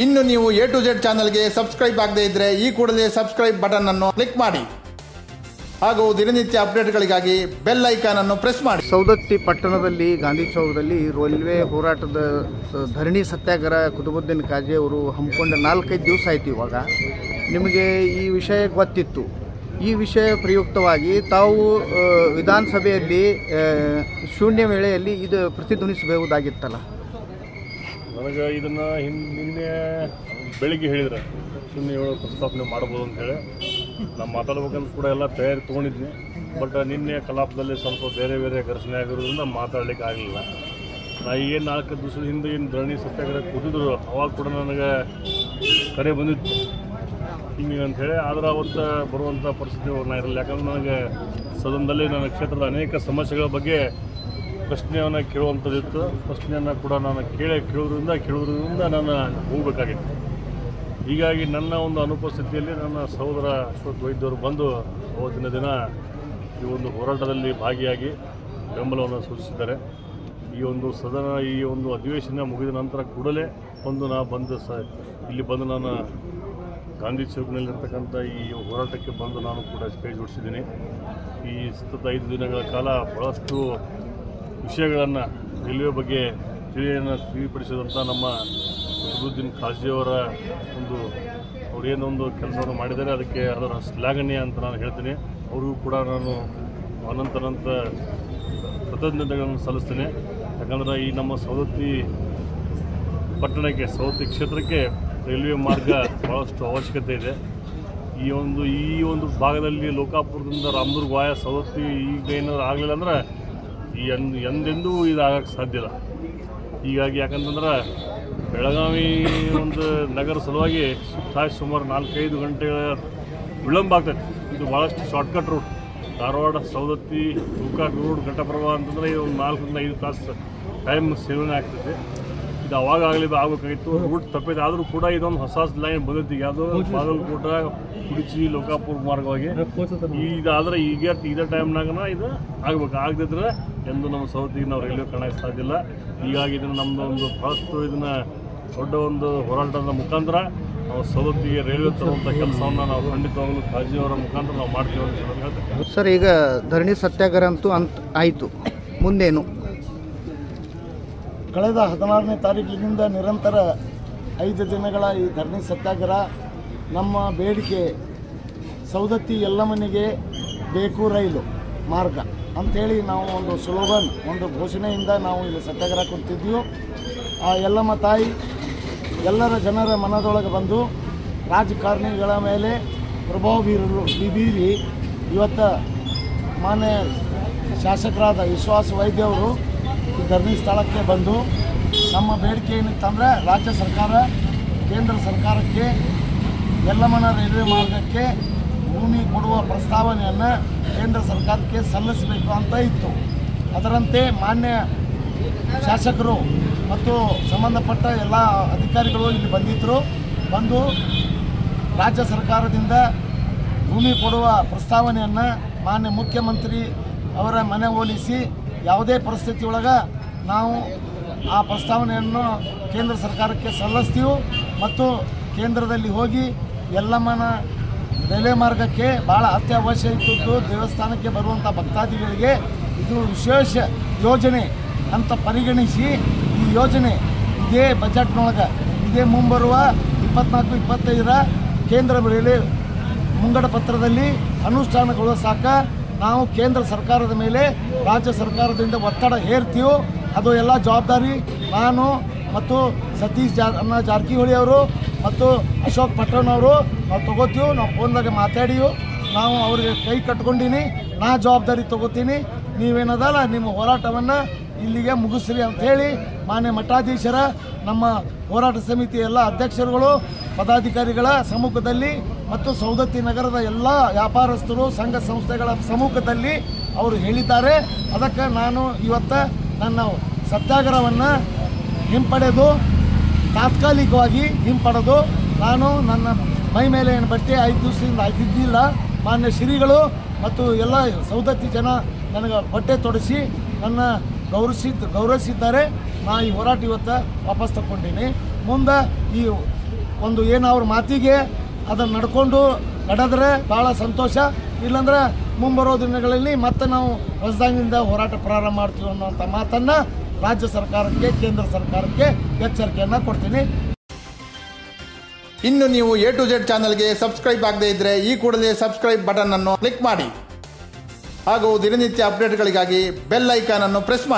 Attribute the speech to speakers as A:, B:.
A: ಇನ್ನು ನೀವು A to Z ಚಾನಲ್ಗೆ ಸಬ್ಸ್ಕ್ರೈಬ್ ಆಗದೇ ಇದ್ದರೆ ಈ ಕೂಡಲೇ ಸಬ್ಸ್ಕ್ರೈಬ್ ಬಟನ್ ಅನ್ನು ಕ್ಲಿಕ್ ಮಾಡಿ ಹಾಗೂ ದಿನನಿತ್ಯ ಅಪ್ಡೇಟ್ಗಳಿಗಾಗಿ ಬೆಲ್ ಐಕಾನ್ ಅನ್ನು ಪ್ರೆಸ್ ಮಾಡಿ.
B: ಸೌದತ್ತಿ ಪಟ್ಟಣದಲ್ಲಿ ಗಾಂಧಿ ಚೌಕದಲ್ಲಿ ರೈಲ್ವೆ ಹೋರಾಟದ ಧರಣಿ ಸತ್ಯಾಗ್ರಹ ಕುತುಬುದ್ದೀನ್ ಕಾಜಿ ಅವರು ಹಮ್ಮಿಕೊಂಡು 4-5 ದಿವಸ ಆಯಿತು. ಇವಾಗ ನಿಮಗೆ ಈ ವಿಷಯ ಗೊತ್ತಿತ್ತು. ಈ ವಿಷಯ ಪ್ರಯುಕ್ತವಾಗಿ ತಾವು ವಿಧಾನಸಭೆಯಲ್ಲಿ ಶೂನ್ಯ ವೇಳೆಯಲ್ಲಿ ಇದು ಪ್ರತಿಧ್ವನಿಸಬಹುದಾಗಿತ್ತಲ್ಲ.
C: ನನಗೆ ಇದನ್ನು ನಿನ್ನೆ ಬೆಳಿಗ್ಗೆ ಹೇಳಿದರೆ ಶೂನ್ಯ ವೇಳೆ ಪ್ರಸ್ತಾಪನೆ ಮಾಡ್ಬೋದು ಅಂತೇಳಿ ನಾನು ಮಾತಾಡ್ಬೇಕಂತ ಕೂಡ ಎಲ್ಲ ತಯಾರಿ ತೊಗೊಂಡಿದ್ನಿ. ಬಟ್ ನಿನ್ನೆ ಕಲಾಪದಲ್ಲಿ ಸ್ವಲ್ಪ ಬೇರೆ ಬೇರೆ ಘರ್ಷಣೆ ಆಗಿರೋದ್ರಿಂದ ಮಾತಾಡಲಿಕ್ಕೆ ಆಗಲಿಲ್ಲ. ನಾ ಏನು 4 ದಿವಸದ ಹಿಂದೆ ಏನು ಧರಣಿ ಸತ್ಯಾಗ್ರಹ ಕೂತಿದ್ರು ಅವಾಗ ಕೂಡ ನನಗೆ ಕರೆ ಬಂದಿತ್ತು ಹಿಂಗೆ ಅಂಥೇಳಿ. ಆದರೆ ಅವತ್ತು ಬರುವಂಥ ಪರಿಸ್ಥಿತಿ ನಾ ಇರಲಿಲ್ಲ. ಯಾಕಂದ್ರೆ ನನಗೆ ಸದನದಲ್ಲಿ ನನ್ನ ಕ್ಷೇತ್ರದ ಅನೇಕ ಸಮಸ್ಯೆಗಳ ಬಗ್ಗೆ ಪ್ರಶ್ನೆಯನ್ನು ಕೇಳುವಂಥದ್ದಿತ್ತು. ಪ್ರಶ್ನೆಯನ್ನು ಕೂಡ ನಾನು ಕೇಳೋದ್ರಿಂದ ನಾನು ಹೋಗಬೇಕಾಗಿತ್ತು. ಹೀಗಾಗಿ ನನ್ನ ಒಂದು ಅನುಪಸ್ಥಿತಿಯಲ್ಲಿ ನನ್ನ ಸಹೋದರ ಅಶ್ವಥ್ ವೈದ್ಯರು ಬಂದು ಅವತ್ತಿನ ದಿನ ಈ ಒಂದು ಹೋರಾಟದಲ್ಲಿ ಭಾಗಿಯಾಗಿ ಬೆಂಬಲವನ್ನು ಸೂಚಿಸಿದ್ದಾರೆ. ಈ ಒಂದು ಸದನ ಈ ಒಂದು ಅಧಿವೇಶನ ಮುಗಿದ ನಂತರ ಕೂಡಲೇ ಇಲ್ಲಿ ಬಂದು ನಾನು ಗಾಂಧಿ ಚೌಕ್ನಲ್ಲಿರ್ತಕ್ಕಂಥ ಈ ಹೋರಾಟಕ್ಕೆ ಬಂದು ನಾನು ಕೂಡ ಕೈ ಜೋಡಿಸಿದ್ದೀನಿ. ಈ ಸತತ 5 ದಿನಗಳ ಕಾಲ ಭಾಳಷ್ಟು ವಿಷಯಗಳನ್ನು ರೈಲ್ವೆ ಬಗ್ಗೆ ತಿಳಿಪಡಿಸಿದಂಥ ನಮ್ಮ ಕುತುಬುದ್ದೀನ್ ಕಾಜಿಯವರ ಅವರೇನೊಂದು ಕೆಲಸವನ್ನು ಮಾಡಿದ್ದಾರೆ, ಅದರ ಶ್ಲಾಘನೀಯ ಅಂತ ನಾನು ಹೇಳ್ತೀನಿ. ಅವ್ರಿಗೂ ಕೂಡ ನಾನು ಅನಂತ ಕೃತಜ್ಞತೆಗಳನ್ನು ಸಲ್ಲಿಸ್ತೇನೆ. ಯಾಕಂದರೆ ಈ ನಮ್ಮ ಸವದತ್ತಿ ಪಟ್ಟಣಕ್ಕೆ, ಸವದತ್ತಿ ಕ್ಷೇತ್ರಕ್ಕೆ ರೈಲ್ವೆ ಮಾರ್ಗ ಭಾಳಷ್ಟು ಅವಶ್ಯಕತೆ ಇದೆ. ಈ ಒಂದು ಭಾಗದಲ್ಲಿ ಲೋಕಾಪುರದಿಂದ ರಾಮದುರ್ಗ ವಾಯ ಸವದತ್ತಿ ಈಗ ಏನಾದರೂ ಆಗಲಿಲ್ಲ ಅಂದ್ರೆ ಎಂದೆಂದೂ ಇದಾಗಕ್ಕೆ ಸಾಧ್ಯ ಇಲ್ಲ. ಹೀಗಾಗಿ ಯಾಕಂತಂದ್ರೆ ಬೆಳಗಾವಿ ಒಂದು ನಗರ ಸಲುವಾಗಿ ಸುಮಾರು 4-5 ಗಂಟೆಗಳ ವಿಳಂಬ ಆಗ್ತೈತೆ. ಇದು ಭಾಳಷ್ಟು shortcut route. Dharwad Savadatti Gokak road Ghataprabha ಅಂತಂದರೆ ಒಂದು 4-5 ತಾಸು ಟೈಮ್ ಸೇವನೆ ಆಗ್ತೈತೆ. ಇದು ಅವಾಗ ಆಗಬೇಕಾಗಿತ್ತು. ರೂಟ್ ತಪ್ಪಿದೆ. ಆದರೂ ಕೂಡ ಇದೊಂದು ಹೊಸ ಲೈನ್ ಬಂದೈತಿ. ಯಾವುದೋ ಬಾಗಲಕೋಟ ಕುಡಿಚಿ ಲೋಕಾಪುರ ಮಾರ್ಗವಾಗಿ ಇದಾದರೆ ಇದೇ ಟೈಮ್ನಾಗ ಇದು ಆಗ್ಬೇಕು. ಆಗದಿದ್ರೆ ಎಂದು ನಮ್ಮ ಸವದತ್ತಿಗೆ ನಾವು ರೈಲ್ವೆ ಕಾಣಕ್ಕೆ ಸಾಧ್ಯ ಇಲ್ಲ. ಹೀಗಾಗಿ ಇದನ್ನು ನಮ್ಮದು ಒಂದು ಫಸ್ಟ್ ಇದನ್ನು ದೊಡ್ಡ ಒಂದು ಹೋರಾಟದ ಮುಖಾಂತರ ನಾವು ಸವದತ್ತಿಗೆ ರೈಲ್ವೆ ತರುವಂಥ ಕೆಲಸವನ್ನು ನಾವು ಖಂಡಿತವಾಗಲೂ ಕಾಜಿಯವರ ಮುಖಾಂತರ ನಾವು ಮಾಡ್ತೀವಿ ಅಂತ ಹೇಳ್ತೇವೆ.
B: ಸರ್, ಈಗ ಧರಣಿ ಸತ್ಯಾಗ್ರಹ ಅಂತೂ ಆಯಿತು, ಮುಂದೇನು?
D: ಕಳೆದ 16ನೇ ತಾರೀಕಿನಿಂದ ನಿರಂತರ 5 ದಿನಗಳ ಈ ಧರಣಿ ಸತ್ಯಾಗ್ರಹ ನಮ್ಮ ಬೇಡಿಕೆ ಸವದತ್ತಿ ಯಲ್ಲಮ್ಮನಿಗೆ ಬೇಕು ರೈಲು ಮಾರ್ಗ ಅಂಥೇಳಿ ನಾವು ಒಂದು ಸ್ಲೋಗನ್, ಒಂದು ಘೋಷಣೆಯಿಂದ ನಾವು ಇಲ್ಲಿ ಸತ್ಯಾಗ್ರಹ ಕೊಡ್ತಿದ್ವಿ. ಆ ಯಲ್ಲಮ್ಮ ತಾಯಿ ಎಲ್ಲರ ಜನರ ಮನದೊಳಗೆ ಬಂದು ರಾಜಕಾರಣಿಗಳ ಮೇಲೆ ಪ್ರಭಾವ ಬೀರಿ ಇವತ್ತು ಮಾನ್ಯ ಶಾಸಕರಾದ ವಿಶ್ವಾಸ ವೈದ್ಯ ಅವರು ಈ ಧರಣಿ ಸ್ಥಳಕ್ಕೆ ಬಂದು ನಮ್ಮ ಬೇಡಿಕೆ ಏನಿತ್ತಂದರೆ ರಾಜ್ಯ ಸರ್ಕಾರ ಕೇಂದ್ರ ಸರ್ಕಾರಕ್ಕೆ ಯಲ್ಲಮ್ಮನ ರೈಲ್ವೆ ಮಾರ್ಗಕ್ಕೆ ಭೂಮಿ ಕೊಡುವ ಪ್ರಸ್ತಾವನೆಯನ್ನು ಕೇಂದ್ರ ಸರ್ಕಾರಕ್ಕೆ ಸಲ್ಲಿಸಬೇಕು ಅಂತ ಇತ್ತು. ಅದರಂತೆ ಮಾನ್ಯ ಶಾಸಕರು ಮತ್ತು ಸಂಬಂಧಪಟ್ಟ ಎಲ್ಲ ಅಧಿಕಾರಿಗಳು ಇಲ್ಲಿ ಬಂದು ರಾಜ್ಯ ಸರ್ಕಾರದಿಂದ ಭೂಮಿ ಕೊಡುವ ಪ್ರಸ್ತಾವನೆಯನ್ನು ಮಾನ್ಯ ಮುಖ್ಯಮಂತ್ರಿ ಅವರ ಮನೆ ಹೋಲಿಸಿ ಯಾವುದೇ ಪರಿಸ್ಥಿತಿಯೊಳಗೆ ನಾವು ಆ ಪ್ರಸ್ತಾವನೆಯನ್ನು ಕೇಂದ್ರ ಸರ್ಕಾರಕ್ಕೆ ಸಲ್ಲಿಸ್ತೀವಿ ಮತ್ತು ಕೇಂದ್ರದಲ್ಲಿ ಹೋಗಿ ಯಲ್ಲಮ್ಮನ ರೈಲ್ವೆ ಮಾರ್ಗಕ್ಕೆ ಭಾಳ ಅತ್ಯವಶ್ಯಕವಿದ್ದು ದೇವಸ್ಥಾನಕ್ಕೆ ಬರುವಂಥ ಭಕ್ತಾದಿಗಳಿಗೆ ಇದು ವಿಶೇಷ ಯೋಜನೆ ಅಂತ ಪರಿಗಣಿಸಿ ಈ ಯೋಜನೆ ಇದೇ ಬಜೆಟ್ನೊಳಗೆ ಇದೇ ಮುಂಬರುವ 24-25ರ ಕೇಂದ್ರ ರೈಲ್ವೆ ಮುಂಗಡ ಪತ್ರದಲ್ಲಿ ಅನುಷ್ಠಾನಗೊಳಿಸಾಕ ನಾವು ಕೇಂದ್ರ ಸರ್ಕಾರದ ಮೇಲೆ ರಾಜ್ಯ ಸರ್ಕಾರದಿಂದ ಒತ್ತಡ ಹೇರ್ತೀವಿ. ಅದು ಎಲ್ಲ ಜವಾಬ್ದಾರಿ ನಾನು ಮತ್ತು ಸತೀಶ್ ಜಾರಕಿಹೊಳಿ ಅವರು ಮತ್ತು ಅಶೋಕ್ ಪಟ್ಟಣ್ ಅವರು ನಾವು ತೊಗೋತೀವಿ. ನಾವು ಫೋನ್ದಾಗ ಮಾತಾಡೀವಿ. ನಾವು ಅವ್ರಿಗೆ ಕೈ ಕಟ್ಕೊಂಡಿನಿ. ನಾ ಜವಾಬ್ದಾರಿ ತೊಗೋತೀನಿ. ನೀವೇನದಲ್ಲ ನಿಮ್ಮ ಹೋರಾಟವನ್ನು ಇಲ್ಲಿಗೆ ಮುಗಿಸ್ರಿ ಅಂಥೇಳಿ ಮಾನ್ಯ ಮಠಾಧೀಶರ, ನಮ್ಮ ಹೋರಾಟ ಸಮಿತಿ ಎಲ್ಲ ಅಧ್ಯಕ್ಷರುಗಳು, ಪದಾಧಿಕಾರಿಗಳ ಸಮ್ಮುಖದಲ್ಲಿ ಮತ್ತು ಸವದತ್ತಿ ನಗರದ ಎಲ್ಲ ವ್ಯಾಪಾರಸ್ಥರು, ಸಂಘ ಸಂಸ್ಥೆಗಳ ಸಮ್ಮುಖದಲ್ಲಿ ಅವರು ಹೇಳಿದ್ದಾರೆ. ಅದಕ್ಕೆ ನಾನು ಇವತ್ತು ನನ್ನ ಸತ್ಯಾಗ್ರಹವನ್ನು ತಾತ್ಕಾಲಿಕವಾಗಿ ಹಿಂಪಡೆದು ನಾನು ನನ್ನ ಮೈ ಮೇಲೆ ಏನು ಬಟ್ಟೆ 5 ದಿವಸದಿಂದ ಹಾಕಿದ್ದಿಲ್ಲ. ಮಾನ್ಯ ಶ್ರೀಗಳು ಮತ್ತು ಎಲ್ಲ ಸವದತ್ತಿ ಜನ ನನಗೆ ಬಟ್ಟೆ ತೊಡಿಸಿ ನನ್ನ ಗೌರವಿಸಿದ್ದಾರೆ. ನಾ ಈ ಹೋರಾಟ ಇವತ್ತು ವಾಪಸ್ ತಗೊಂಡೀನಿ. ಮುಂದೆ ಈ ಒಂದು ಏನು ಅವ್ರ ಮಾತಿಗೆ ಅದನ್ನು ನಡ್ಕೊಂಡು ನಡೆದ್ರೆ ಭಾಳ ಸಂತೋಷ. ಇಲ್ಲಾಂದ್ರೆ ಮುಂಬರೋ ದಿನಗಳಲ್ಲಿ ಮತ್ತೆ ನಾವು ಹೊಸದಾಗಿಂದ ಹೋರಾಟ ಪ್ರಾರಂಭ ಮಾಡ್ತೀವಿ ಅನ್ನೋಂಥ ಮಾತನ್ನು ರಾಜ್ಯ ಸರ್ಕಾರಕ್ಕೆ, ಕೇಂದ್ರ ಸರ್ಕಾರಕ್ಕೆ ಎಚ್ಚರಿಕೆಯನ್ನು ಕೊಡ್ತೀನಿ.
A: ಇನ್ನು ನೀವು A to Z ಚಾನಲ್ಗೆ ಸಬ್ಸ್ಕ್ರೈಬ್ ಆಗದೇ ಇದ್ದರೆ ಈ ಕೂಡಲೇ ಸಬ್ಸ್ಕ್ರೈಬ್ ಬಟನ್ ಅನ್ನು ಕ್ಲಿಕ್ ಮಾಡಿ ಹಾಗೂ ದಿನನಿತ್ಯ ಅಪ್ಡೇಟ್ಗಳಿಗಾಗಿ ಬೆಲ್ ಐಕಾನ್ ಅನ್ನು ಪ್ರೆಸ್ ಮಾಡಿ.